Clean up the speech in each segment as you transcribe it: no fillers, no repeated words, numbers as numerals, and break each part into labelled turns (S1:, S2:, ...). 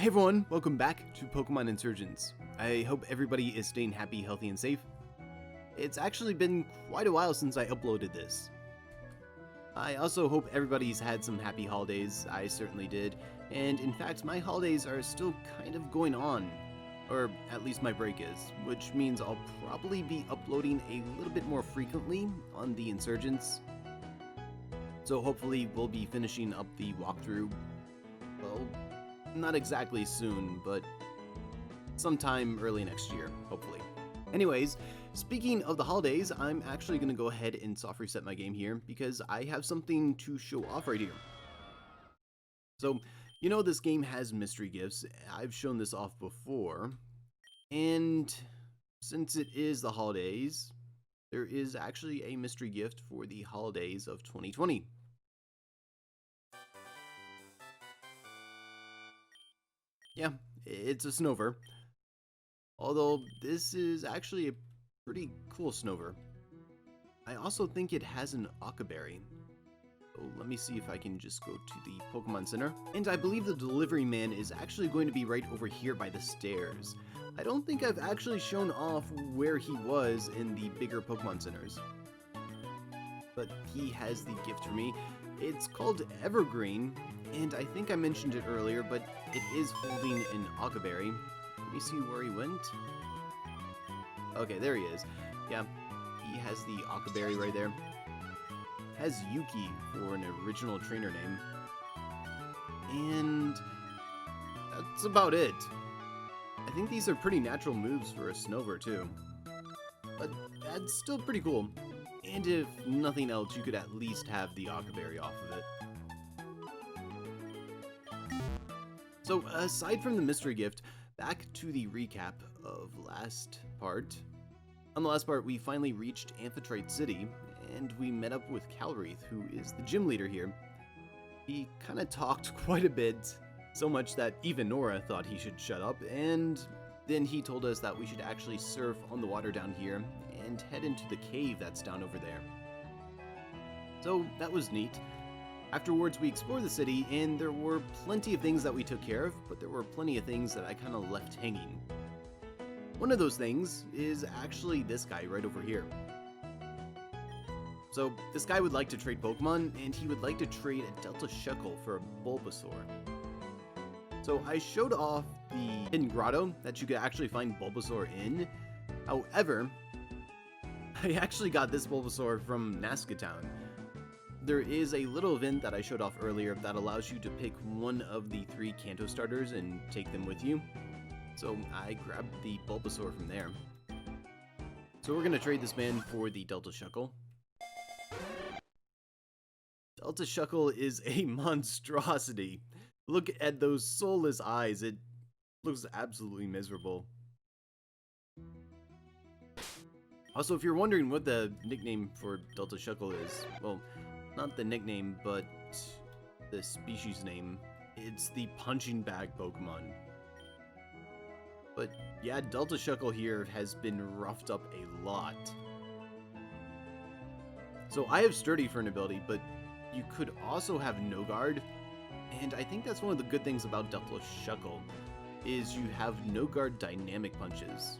S1: Hey everyone, welcome back to Pokémon Insurgence. I hope everybody is staying happy, healthy, and safe. It's actually been quite a while since I uploaded this. I also hope everybody's had some happy holidays. I certainly did. And in fact, my holidays are still kind of going on. Or at least my break is, which means I'll probably be uploading a little bit more frequently on the Insurgence. So hopefully we'll be finishing up the walkthrough, well, not exactly soon, but sometime early next year, hopefully. Anyways, speaking of the holidays, I'm actually going to go ahead and soft reset my game here because I have something to show off right here. So, you know this game has mystery gifts. I've shown this off before, and since it is the holidays, there is actually a mystery gift for the holidays of 2020. Yeah, it's a Snover. Although this is actually a pretty cool Snover. I also think it has an Okaberry. So let me see if I can just go to the Pokemon Center. And I believe the delivery man is actually going to be right over here by the stairs. I don't think I've actually shown off where he was in the bigger Pokemon Centers. But he has the gift for me. It's called Evergreen, and I think I mentioned it earlier, but it is holding an Okaberry. Let me see where he went. Okay, there he is. Yeah, he has the Okaberry right there. Has Yuki for an original trainer name. And that's about it. I think these are pretty natural moves for a Snover too. But that's still pretty cool. And if nothing else, you could at least have the Okaberry off of it. So aside from the mystery gift, back to the recap of last part. On the last part, we finally reached Amphitrite City, and we met up with Calreath, who is the gym leader here. He kind of talked quite a bit, so much that even Nora thought he should shut up, and then he told us that we should actually surf on the water down here and head into the cave that's down over there. So that was neat. Afterwards, we explored the city, and there were plenty of things that we took care of, but there were plenty of things that I kind of left hanging. One of those things is actually this guy right over here. So this guy would like to trade Pokemon, and he would like to trade a Delta Shuckle for a Bulbasaur. So I showed off the hidden grotto that you could actually find Bulbasaur in. However, I actually got this Bulbasaur from Nazca Town. There is a little event that I showed off earlier that allows you to pick one of the 3 Kanto starters and take them with you. So I grabbed the Bulbasaur from there. So we're going to trade this man for the Delta Shuckle. Delta Shuckle is a monstrosity. Look at those soulless eyes. It looks absolutely miserable. Also, if you're wondering what the nickname for Delta Shuckle is, well, not the nickname, but the species name. It's the punching bag Pokemon. But yeah, Delta Shuckle here has been roughed up a lot. So I have Sturdy for an ability, but you could also have No Guard. And I think that's one of the good things about Delta Shuckle, is you have No Guard dynamic punches.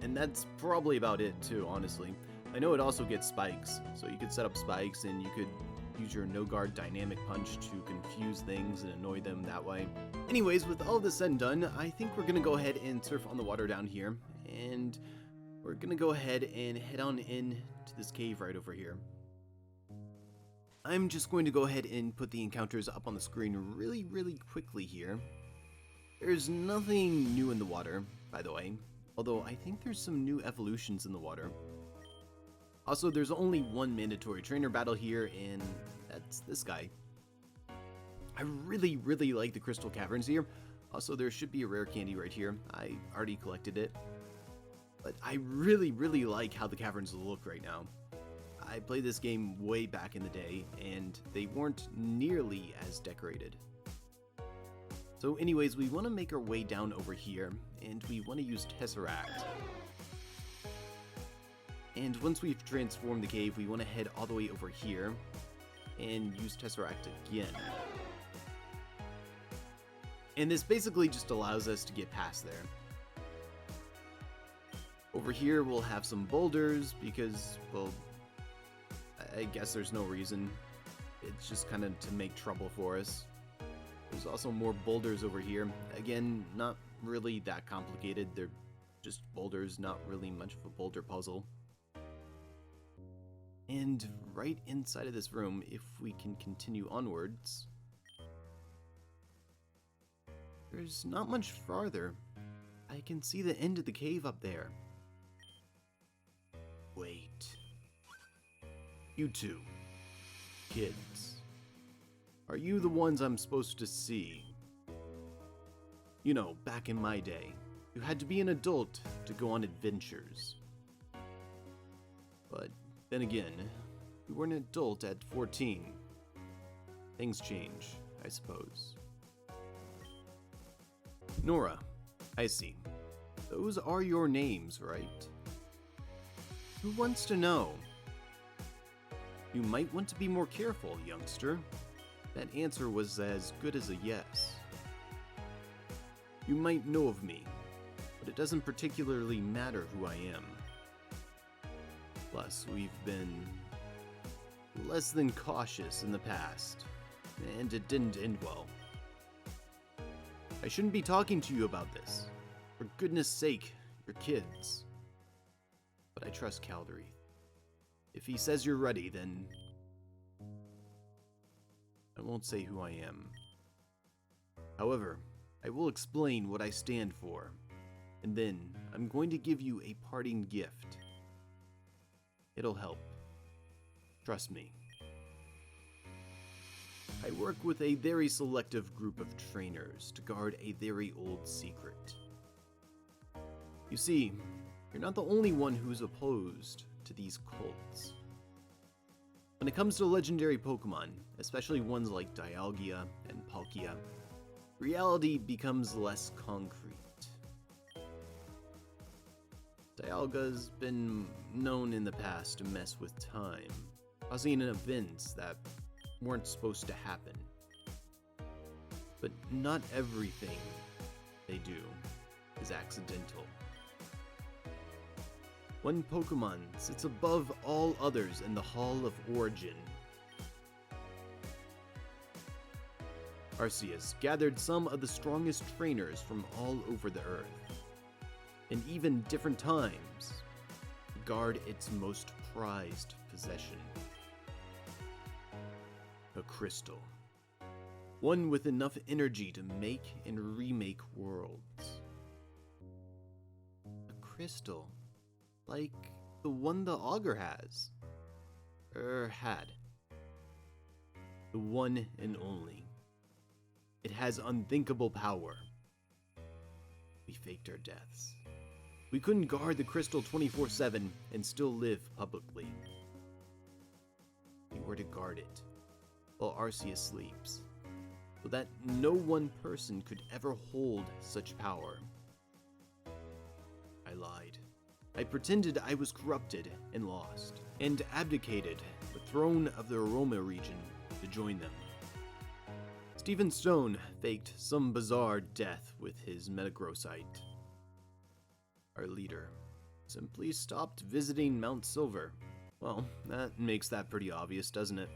S1: And that's probably about it too, honestly. I know it also gets spikes, so you could set up spikes and you could use your No Guard dynamic punch to confuse things and annoy them that way. Anyways, with all this said and done, I think we're going to go ahead and surf on the water down here, and we're going to go ahead and head on in to this cave right over here. I'm just going to go ahead and put the encounters up on the screen really quickly here. There's nothing new in the water, by the way, although I think there's some new evolutions in the water. Also, there's only one mandatory trainer battle here, and that's this guy. I really like the Crystal Caverns here. Also, there should be a rare candy right here. I already collected it. But I really like how the caverns look right now. I played this game way back in the day, and they weren't nearly as decorated. So anyways, we want to make our way down over here, and we want to use Tesseract. And once we've transformed the cave, we want to head all the way over here and use Tesseract again. And this basically just allows us to get past there. Over here we'll have some boulders because, well, I guess there's no reason. It's just kind of to make trouble for us. There's also more boulders over here. Again, not really that complicated. They're just boulders, not really much of a boulder puzzle. And right inside of this room, if we can continue onwards, there's not much farther. I can see the end of the cave up there. Wait. You two, kids, are you the ones I'm supposed to see? You know, back in my day, you had to be an adult to go on adventures. But then again, you were an adult at 14. Things change, I suppose. Nora, I see. Those are your names, right? Who wants to know? You might want to be more careful, youngster. That answer was as good as a yes. You might know of me, but it doesn't particularly matter who I am. Plus, we've been less than cautious in the past, and it didn't end well. I shouldn't be talking to you about this. For goodness sake, you're kids. But I trust Calreath. If he says you're ready, then I won't say who I am. However, I will explain what I stand for, and then I'm going to give you a parting gift. It'll help. Trust me. I work with a very selective group of trainers to guard a very old secret. You see, you're not the only one who's opposed to these cults. When it comes to legendary Pokemon, especially ones like Dialga and Palkia, reality becomes less concrete. Dialga's been known in the past to mess with time, causing events that weren't supposed to happen. But not everything they do is accidental. One Pokemon sits above all others in the Hall of Origin. Arceus gathered some of the strongest trainers from all over the Earth, in even different times, to guard its most prized possession. A crystal. One with enough energy to make and remake worlds. A crystal. Like the one the Augur has. Had. The one and only. It has unthinkable power. We faked our deaths. We couldn't guard the crystal 24/7 and still live publicly. We were to guard it while Arceus sleeps, so that no one person could ever hold such power. I lied. I pretended I was corrupted and lost, and abdicated the throne of the Aroma region to join them. Stephen Stone faked some bizarre death with his Metagrossite. Our leader simply stopped visiting Mount Silver. Well, that makes that pretty obvious, doesn't it?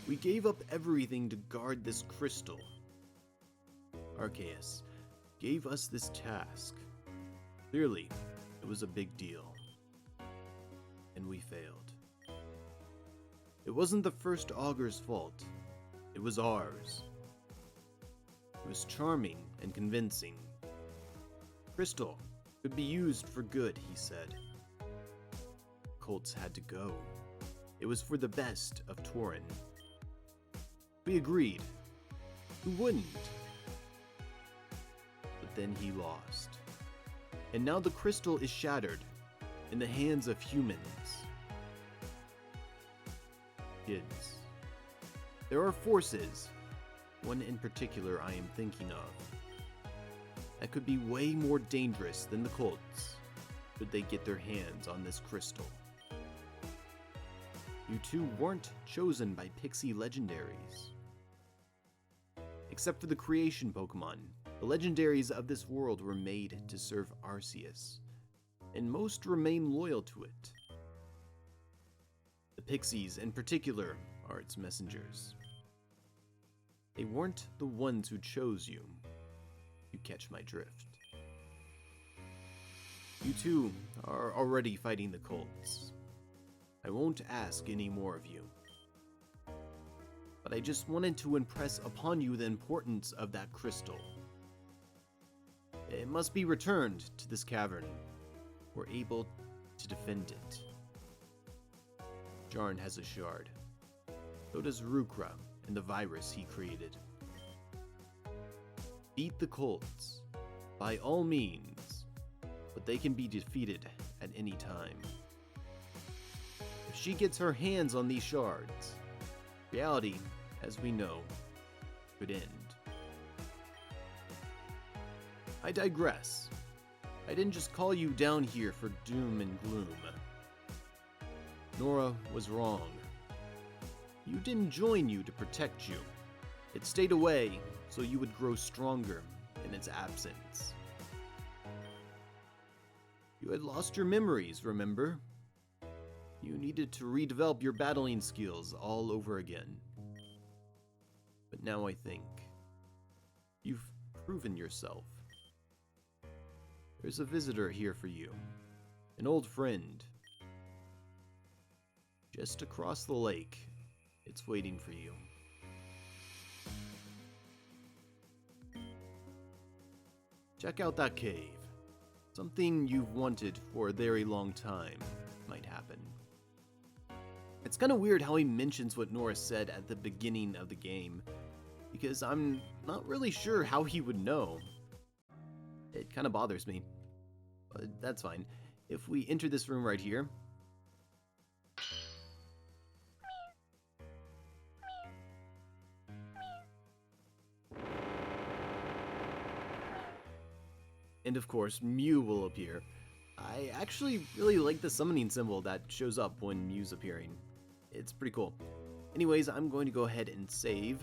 S1: We gave up everything to guard this crystal. Arceus gave us this task. Clearly, it was a big deal. And we failed. It wasn't the first Augur's fault. It was ours. It was charming and convincing. Crystal could be used for good, he said. Colts had to go. It was for the best of Tauren. We agreed. Who wouldn't? But then he lost. And now the crystal is shattered in the hands of humans. Kids. There are forces, one in particular I am thinking of, that could be way more dangerous than the cults should they get their hands on this crystal. You two weren't chosen by pixie legendaries. Except for the creation Pokemon, the legendaries of this world were made to serve Arceus, and most remain loyal to it. The Pixies, in particular, are its messengers. They weren't the ones who chose you. You catch my drift. You two are already fighting the cults. I won't ask any more of you. But I just wanted to impress upon you the importance of that crystal. It must be returned to this cavern. We're able to defend it. Jarn has a shard. So does Rukra and the virus he created. Beat the cults, by all means, but they can be defeated at any time. If she gets her hands on these shards, reality, as we know, could end. I digress. I didn't just call you down here for doom and gloom. Nora was wrong. You didn't join you to protect you. It stayed away so you would grow stronger in its absence. You had lost your memories, remember? You needed to redevelop your battling skills all over again. But now I think you've proven yourself. There's a visitor here for you, an old friend. Just across the lake, it's waiting for you. Check out that cave. Something you've wanted for a very long time might happen. It's kind of weird how he mentions what Nora said at the beginning of the game, because I'm not really sure how he would know. It kind of bothers me, but that's fine. If we enter this room right here, and of course, Mew will appear. I actually really like the summoning symbol that shows up when Mew's appearing. It's pretty cool. Anyways, I'm going to go ahead and save,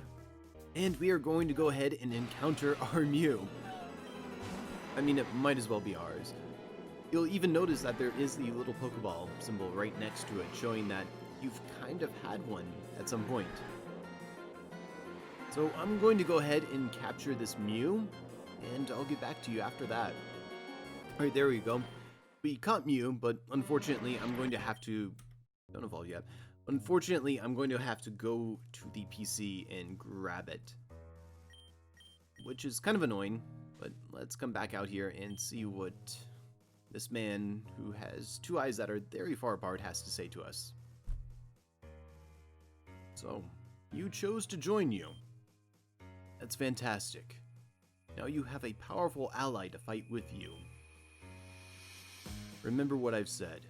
S1: and we are going to go ahead and encounter our Mew. I mean, it might as well be ours. You'll even notice that there is the little Pokeball symbol right next to it, showing that you've kind of had one at some point. So I'm going to go ahead and capture this Mew, and I'll get back to you after that. Alright, there we go. We caught Mew, but unfortunately I'm going to have to... Don't evolve yet. Unfortunately, I'm going to have to go to the PC and grab it. Which is kind of annoying, but let's come back out here and see what this man who has two eyes that are very far apart has to say to us. So, you chose to join you. That's fantastic. Now you have a powerful ally to fight with you. Remember what I've said.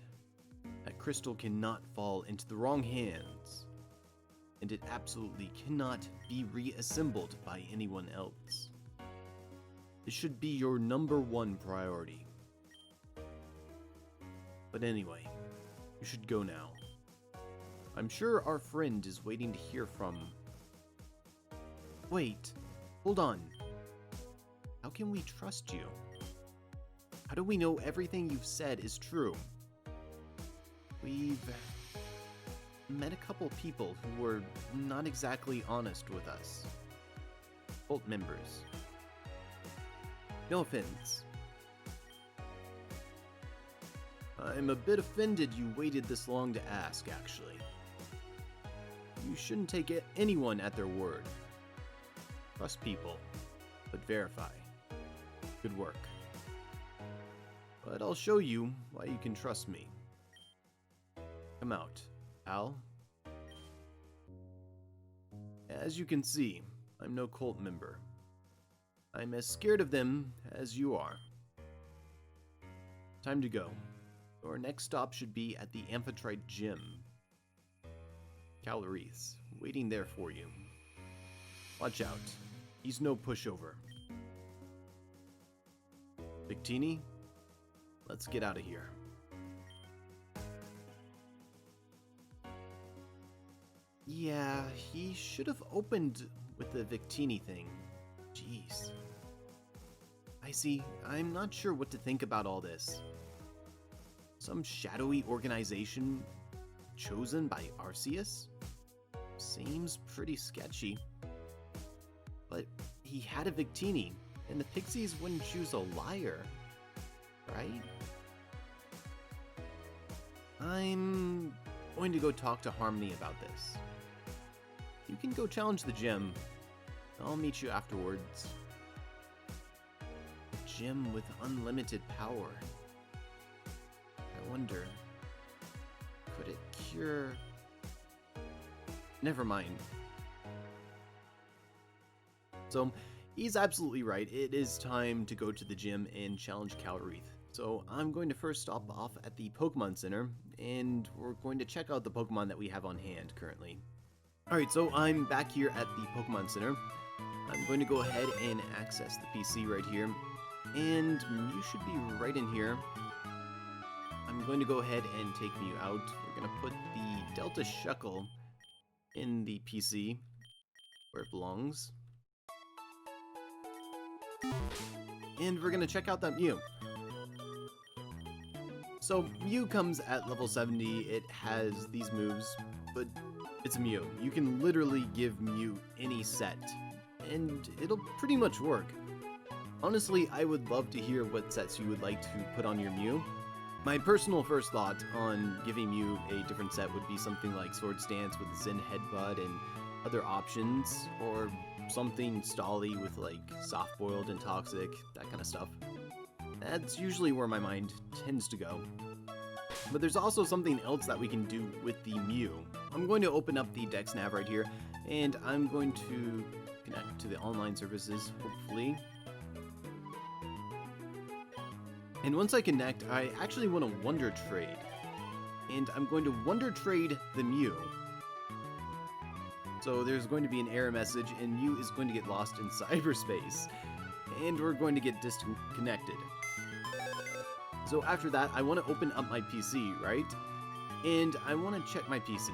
S1: That crystal cannot fall into the wrong hands, and it absolutely cannot be reassembled by anyone else. It should be your #1 priority. But anyway, you should go now. I'm sure our friend is waiting to hear from... Wait, hold on. How can we trust you? How do we know everything you've said is true? We've met a couple people who were not exactly honest with us. Cult members. No offense. I'm a bit offended you waited this long to ask, actually. You shouldn't take anyone at their word. Trust people, but verify. Good work. But I'll show you why you can trust me. Come out, pal. As you can see, I'm no cult member. I'm as scared of them as you are. Time to go. Your next stop should be at the Amphitrite Gym. Calreath, waiting there for you. Watch out. He's no pushover. Victini, let's get out of here. Yeah, he should have opened with the Victini thing. Jeez. I see. I'm not sure what to think about all this. Some shadowy organization chosen by Arceus? Seems pretty sketchy. But he had a Victini, and the Pixies wouldn't choose a liar, right? I'm going to go talk to Harmony about this. You can go challenge the gym. I'll meet you afterwards. A gym with unlimited power. I wonder, could it cure... Never mind. So, he's absolutely right. It is time to go to the gym and challenge Calreath. So, I'm going to first stop off at the Pokemon Center, and we're going to check out the Pokemon that we have on hand currently. Alright, so I'm back here at the Pokemon Center. I'm going to go ahead and access the PC right here, and you should be right in here. I'm going to go ahead and take Mew out. We're going to put the Delta Shuckle in the PC, where it belongs. And we're going to check out that Mew. So, Mew comes at level 70, it has these moves, but it's a Mew. You can literally give Mew any set, and it'll pretty much work. Honestly, I would love to hear what sets you would like to put on your Mew. My personal first thought on giving Mew a different set would be something like Swords Dance with Zen Headbutt and other options, or something stally with like Soft Boiled and Toxic, that kind of stuff. That's usually where my mind tends to go. But there's also something else that we can do with the Mew. I'm going to open up the Dex Nav right here, and I'm going to connect to the online services, hopefully. And once I connect, I actually want to Wonder Trade. And I'm going to Wonder Trade the Mew. So there's going to be an error message, and Mew is going to get lost in cyberspace. And we're going to get disconnected. So after that, I want to open up my PC, right? And I want to check my PC.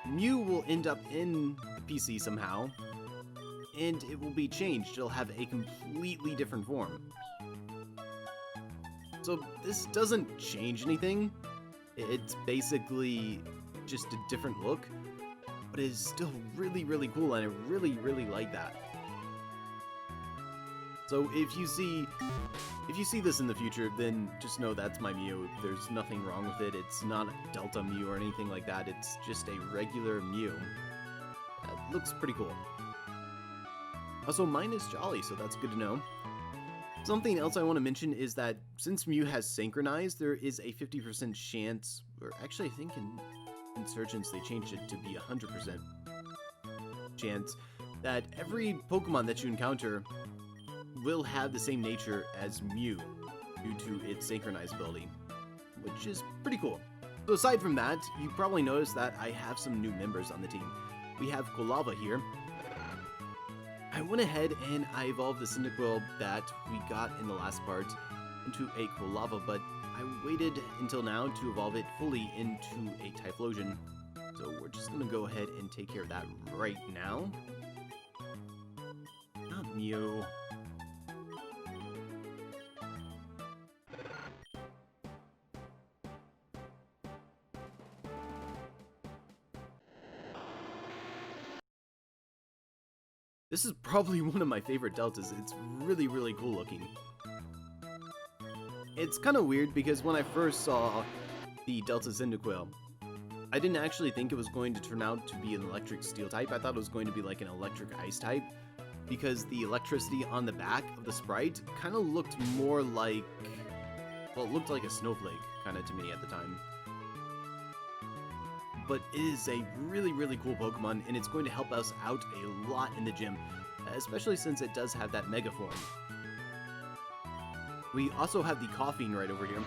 S1: Mew will end up in the PC somehow, and it will be changed. It'll have a completely different form. So this doesn't change anything. It's basically just a different look, but it is still really, really cool, and I really, really like that. So if you see this in the future, then just know that's my Mew. There's nothing wrong with it. It's not a Delta Mew or anything like that. It's just a regular Mew. That looks pretty cool. Also, mine is Jolly, so that's good to know. Something else I want to mention is that since Mew has synchronized, there is a 50% chance, or actually I think in Insurgence they changed it to be 100% chance, that every Pokemon that you encounter will have the same nature as Mew due to its synchronized ability, which is pretty cool. So aside from that, you probably noticed that I have some new members on the team. We have Kolava here. I went ahead and I evolved the Cyndaquil that we got in the last part into a Kolava, but I waited until now to evolve it fully into a Typhlosion. So we're just going to go ahead and take care of that right now. Not Mew. This is probably one of my favorite Deltas. It's really, really cool looking. It's kind of weird because when I first saw the Delta Cyndaquil, I didn't actually think it was going to turn out to be an electric steel type. I thought it was going to be like an electric ice type because the electricity on the back of the sprite kind of looked more like, well, it looked like a snowflake kind of to me at the time. But it is a really, really cool Pokemon, and it's going to help us out a lot in the gym, especially since it does have that Mega Form. We also have the Coughing right over here.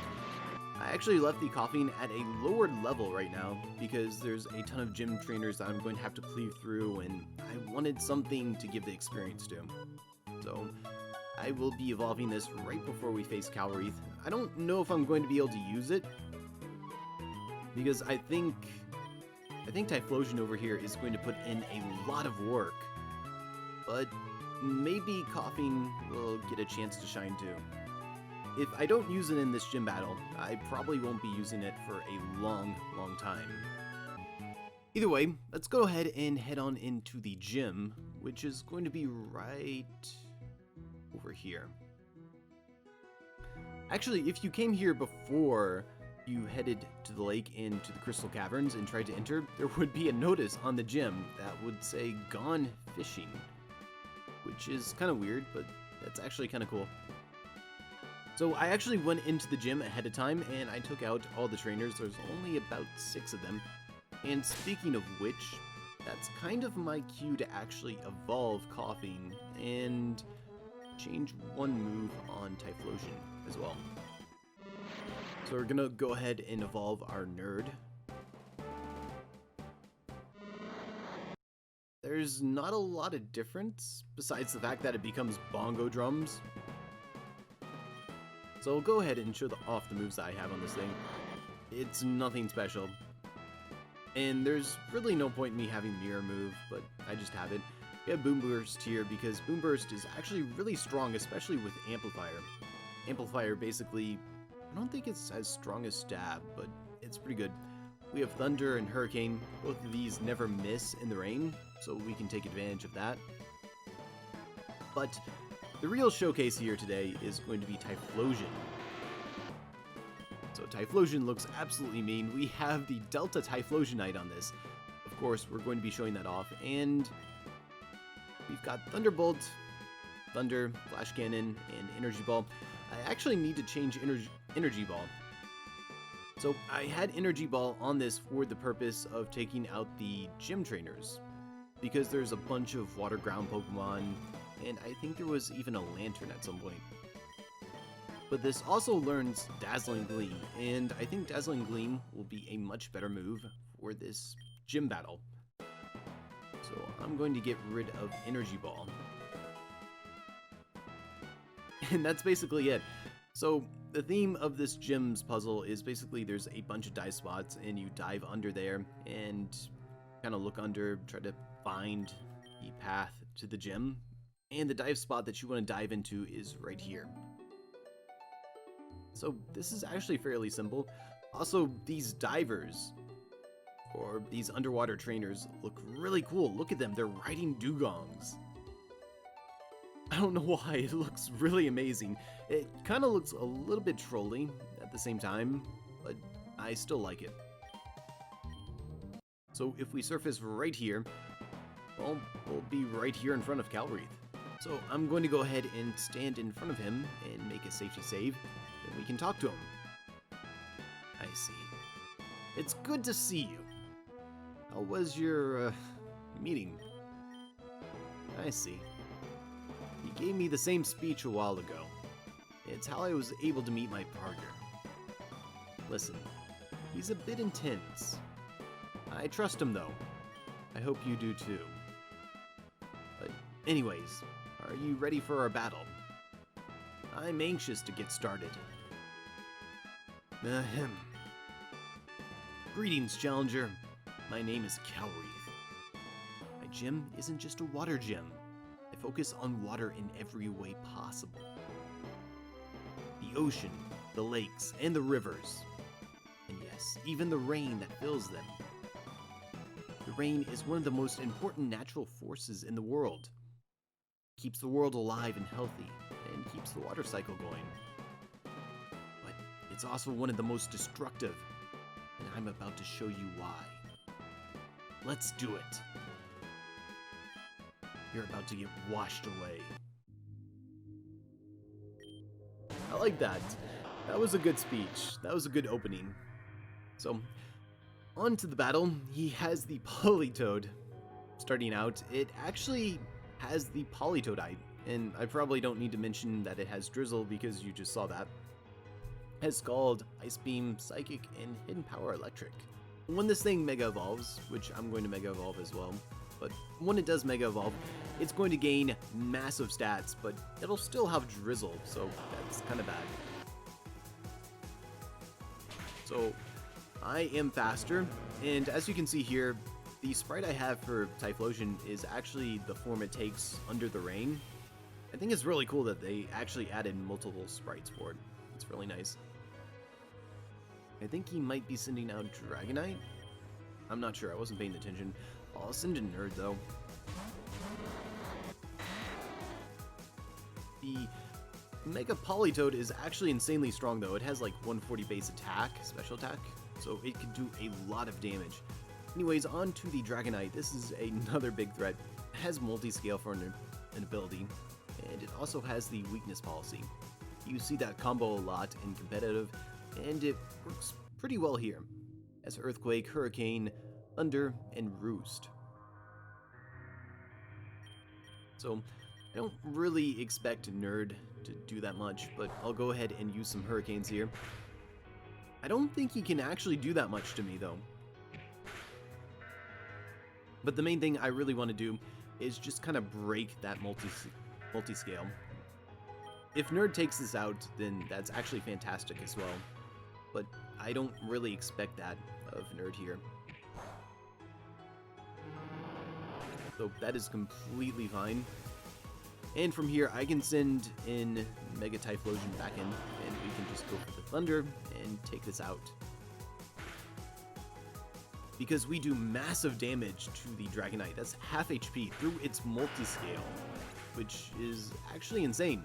S1: I actually left the Coughing at a lower level right now, because there's a ton of gym trainers that I'm going to have to cleave through, and I wanted something to give the experience to. So, I will be evolving this right before we face Calreath. I don't know if I'm going to be able to use it, because I think Typhlosion over here is going to put in a lot of work. But maybe Coughing will get a chance to shine too. If I don't use it in this gym battle, I probably won't be using it for a long time. Either way, let's go ahead and head on into the gym, which is going to be right over here. Actually, if you came here before you headed to the lake and to the Crystal Caverns and tried to enter, there would be a notice on the gym that would say "Gone Fishing," which is kind of weird, but that's actually kind of cool. So I actually went into the gym ahead of time and I took out all the trainers. There's only about 6 of them. And speaking of which, that's kind of my cue to actually evolve Coughing and change one move on Typhlosion as well. So we're gonna go ahead and evolve our nerd. There's not a lot of difference, besides the fact that it becomes bongo drums. So I'll go ahead and show off the moves that I have on this thing. It's nothing special. And there's really no point in me having Mirror move, but I just have it. We have Boom Burst here because Boom Burst is actually really strong, especially with Amplifier. Amplifier basically, I don't think it's as strong as Stab, but it's pretty good. We have Thunder and Hurricane. Both of these never miss in the rain, so we can take advantage of that. But the real showcase here today is going to be Typhlosion. So Typhlosion looks absolutely mean. We have the Delta Typhlosionite on this. Of course, we're going to be showing that off. And we've got Thunderbolt, Thunder, Flash Cannon, and Energy Ball. I actually need to change Energy Ball. So I had Energy Ball on this for the purpose of taking out the gym trainers, because there's a bunch of water ground Pokemon, and I think there was even a Lantern at some point. But this also learns Dazzling Gleam, and I think Dazzling Gleam will be a much better move for this gym battle. So I'm going to get rid of Energy Ball. And that's basically it. So the theme of this gym's puzzle is basically there's a bunch of dive spots, and you dive under there and kind of look under, try to find the path to the gym. And the dive spot that you want to dive into is right here. So this is actually fairly simple. Also, these divers, or these underwater trainers, look really cool. Look at them, they're riding dugongs. I don't know why, it looks really amazing. It kind of looks a little bit trolly at the same time, but I still like it. So if we surface right here, well, we'll be right here in front of Calreath. So I'm going to go ahead and stand in front of him and make a safety save. Then we can talk to him. I see. It's good to see you. How was your, meeting? I see. You gave me the same speech a while ago. It's how I was able to meet my partner. Listen, he's a bit intense. I trust him though. I hope you do too. But anyways, are you ready for our battle? I'm anxious to get started. Ahem. Greetings, Challenger. My name is Calreath. My gym isn't just a water gym. I focus on water in every way possible. The ocean, the lakes, and the rivers. And yes, even the rain that fills them. The rain is one of the most important natural forces in the world. It keeps the world alive and healthy, and keeps the water cycle going. But it's also one of the most destructive, and I'm about to show you why. Let's do it. You're about to get washed away. I like that. That was a good speech. That was a good opening. So, on to the battle. He has the Politoed. Starting out, it actually has the Politoedite, and I probably don't need to mention that it has Drizzle because you just saw that. It has Scald, Ice Beam, Psychic, and Hidden Power Electric. When this thing Mega Evolves, which I'm going to Mega Evolve as well, but when it does Mega Evolve, it's going to gain massive stats, but it'll still have Drizzle, so that's kind of bad. So I am faster, and as you can see here, the sprite I have for Typhlosion is actually the form it takes under the rain, I think it's really cool that they actually added multiple sprites for it. It's really nice. I think he might be sending out Dragonite. I'm not sure, I wasn't paying attention. I'll send a Nerd though. The Mega Politoed is actually insanely strong though. It has like 140 base attack, special attack, so it could do a lot of damage. Anyways, on to the Dragonite. This is another big threat. It has multi-scale for an ability, and it also has the weakness policy. You see that combo a lot in competitive, and it works pretty well here. As Earthquake, Hurricane, Thunder, and Roost. So, I don't really expect Nerd to do that much, but I'll go ahead and use some Hurricanes here. I don't think he can actually do that much to me, though. But the main thing I really want to do is just kind of break that multi-scale. If Nerd takes this out, then that's actually fantastic as well. But I don't really expect that of Nerd here. So that is completely fine. And from here, I can send in Mega Typhlosion back in, and we can just go for the Thunder and take this out. Because we do massive damage to the Dragonite. That's half HP through its multi-scale, which is actually insane.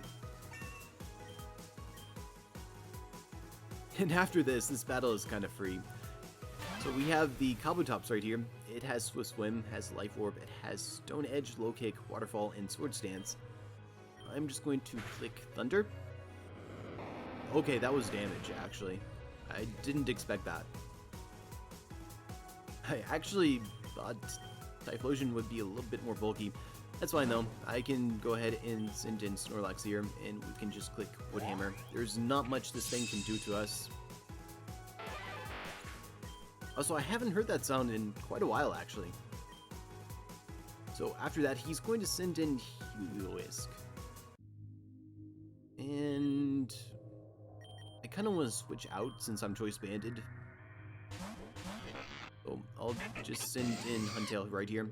S1: And after this battle is kind of free. So we have the Kabutops right here. It has Swift Swim, has Life Orb, it has Stone Edge, Low Kick, Waterfall, and Sword Stance. I'm just going to click Thunder. Okay, that was damage, actually. I didn't expect that. I actually thought Typhlosion would be a little bit more bulky. That's fine though. I can go ahead and send in Snorlax here, and we can just click Woodhammer. There's not much this thing can do to us. Also, I haven't heard that sound in quite a while, actually. So after that, he's going to send in Heliolisk. And I kind of want to switch out since I'm choice banded. So I'll just send in Huntail right here.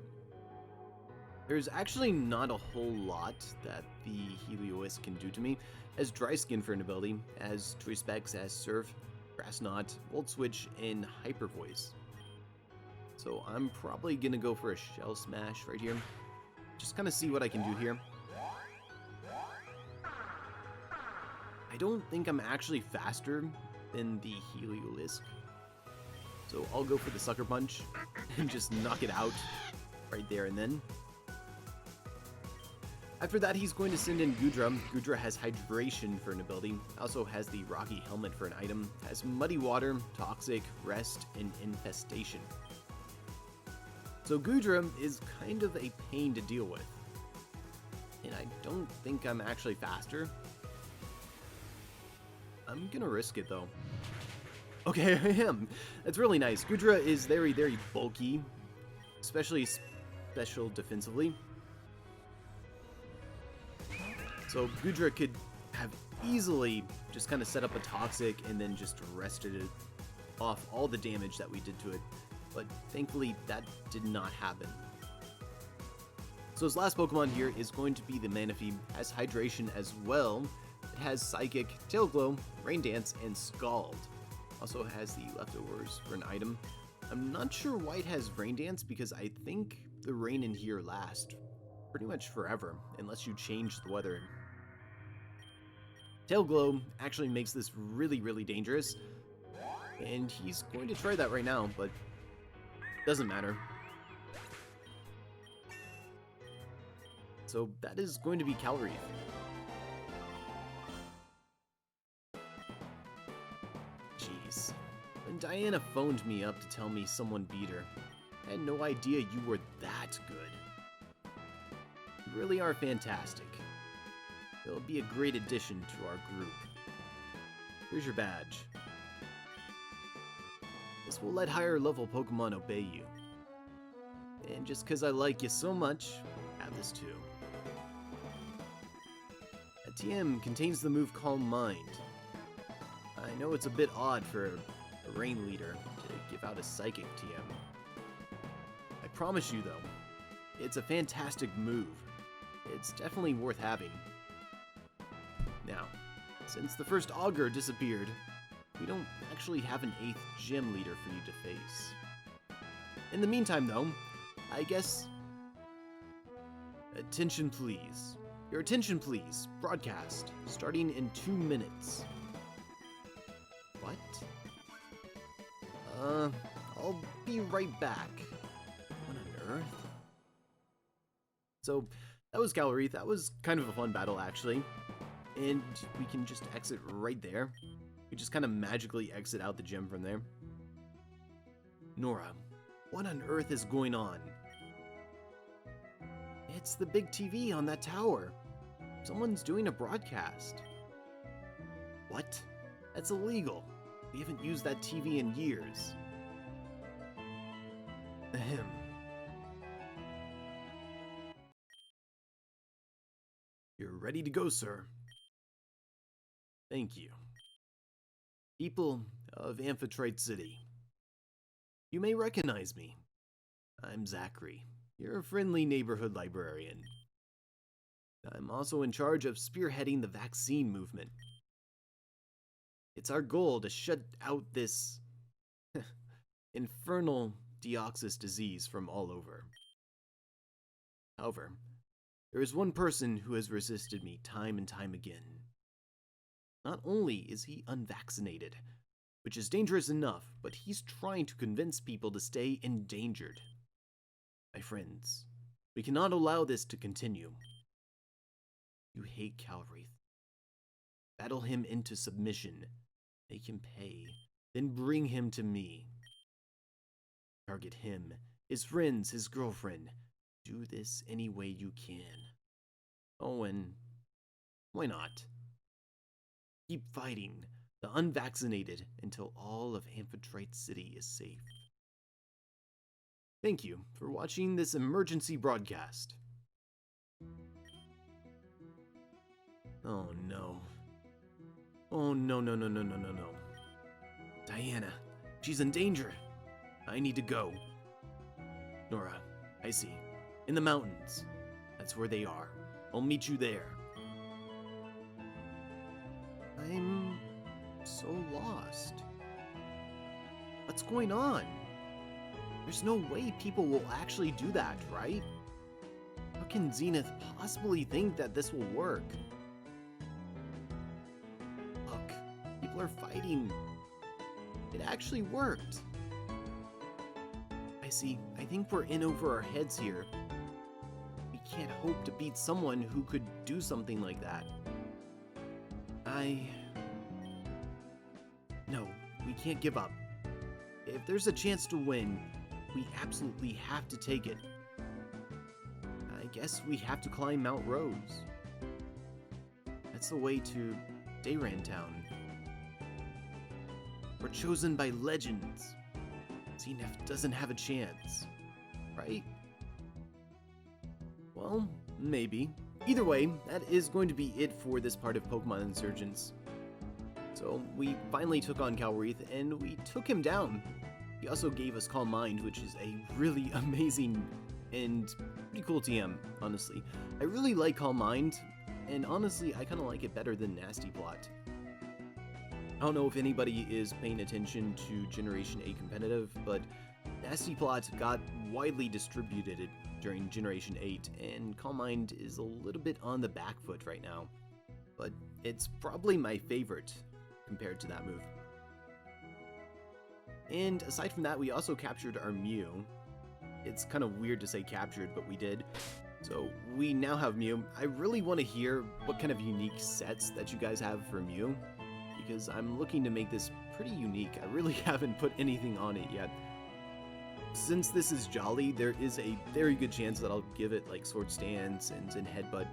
S1: There's actually not a whole lot that the Heliolisk can do to me. As Dry Skin for an ability, as Choice Specs, as Surf, Grass Knot, Volt Switch, and Hyper Voice. So I'm probably gonna go for a Shell Smash right here. Just kind of see what I can do here. I don't think I'm actually faster than the Heliolisk. So I'll go for the Sucker Punch and just knock it out right there and then. After that, he's going to send in Goodra. Goodra has Hydration for an ability, also has the Rocky Helmet for an item, has Muddy Water, Toxic, Rest, and Infestation. So Goodra is kind of a pain to deal with. And I don't think I'm actually faster. I'm gonna risk it though. Okay, I am. That's really nice. Goodra is very, very bulky, especially special defensively. So Goodra could have easily just kind of set up a Toxic and then just rested it off all the damage that we did to it. But thankfully that did not happen. So his last Pokemon here is going to be the Manaphy. Has Hydration as well. It has Psychic, Tail Glow, Rain Dance, and Scald. Also has the Leftovers for an item. I'm not sure why it has Rain Dance because I think the rain in here lasts pretty much forever unless you change the weather. Tail Glow actually makes this really, really dangerous. And he's going to try that right now, but doesn't matter. So that is going to be Calreath. Jeez. When Diana phoned me up to tell me someone beat her, I had no idea you were that good. You really are fantastic. You'll be a great addition to our group. Here's your badge. This will let higher level Pokemon obey you. And just because I like you so much, have this too. A TM contains the move Calm Mind. I know it's a bit odd for a Rain Leader to give out a Psychic TM. I promise you though, it's a fantastic move. It's definitely worth having. Now, since the first augur disappeared, we don't actually have an 8th gym leader for you to face. In the meantime, though, I guess... Attention, please. Your attention, please. Broadcast, starting in 2 minutes. What? I'll be right back. What on earth? So, that was Calreath. That was kind of a fun battle, actually. And we can just exit right there. We just kind of magically exit out the gym from there. Nora, what on earth is going on? It's the big TV on that tower. Someone's doing a broadcast. What? That's illegal. We haven't used that TV in years. Ahem. You're ready to go, sir. Thank you. People of Amphitrite City, you may recognize me. I'm Zachary, your friendly neighborhood librarian. I'm also in charge of spearheading the vaccine movement. It's our goal to shut out this infernal Deoxys disease from all over. However, there is one person who has resisted me time and time again. Not only is he unvaccinated, which is dangerous enough, but he's trying to convince people to stay endangered. My friends, we cannot allow this to continue. You hate Calreath. Battle him into submission. Make him pay. Then bring him to me. Target him, his friends, his girlfriend. Do this any way you can. Oh, and why not? Keep fighting the unvaccinated until all of Amphitrite City is safe. Thank you for watching this emergency broadcast. Oh no. Oh no. Diana, she's in danger. I need to go. Nora, I see. In the mountains. That's where they are. I'll meet you there. I'm so lost. What's going on? There's no way people will actually do that, right? How can Zenith possibly think that this will work? Look, people are fighting. It actually worked. I see. I think we're in over our heads here. We can't hope to beat someone who could do something like that. No, we can't give up. If there's a chance to win, we absolutely have to take it. I guess we have to climb Mount Rose. That's the way to Dayran Town. We're chosen by legends. Zenith doesn't have a chance, right? Well, maybe. Either way, that is going to be it for this part of Pokémon Insurgence. So, we finally took on Calreath, and we took him down. He also gave us Calm Mind, which is a really amazing and pretty cool TM, honestly. I really like Calm Mind, and honestly, I kind of like it better than Nasty Plot. I don't know if anybody is paying attention to Generation 8 competitive, but Nasty Plot got widely distributed during Generation 8, and Calm Mind is a little bit on the back foot right now. But it's probably my favorite compared to that move. And aside from that, we also captured our Mew. It's kind of weird to say captured, but we did. So we now have Mew. I really want to hear what kind of unique sets that you guys have for Mew, because I'm looking to make this pretty unique. I really haven't put anything on it yet. Since this is Jolly, there is a very good chance that I'll give it like Sword Stance and Headbutt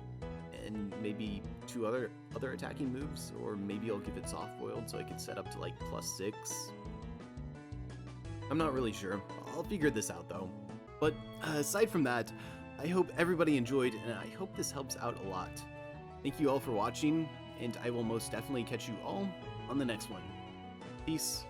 S1: and maybe 2 other attacking moves, or maybe I'll give it Soft Boiled so I can set up to like +6. I'm not really sure. I'll figure this out though. But aside from that, I hope everybody enjoyed, and I hope this helps out a lot. Thank you all for watching, and I will most definitely catch you all on the next one. Peace.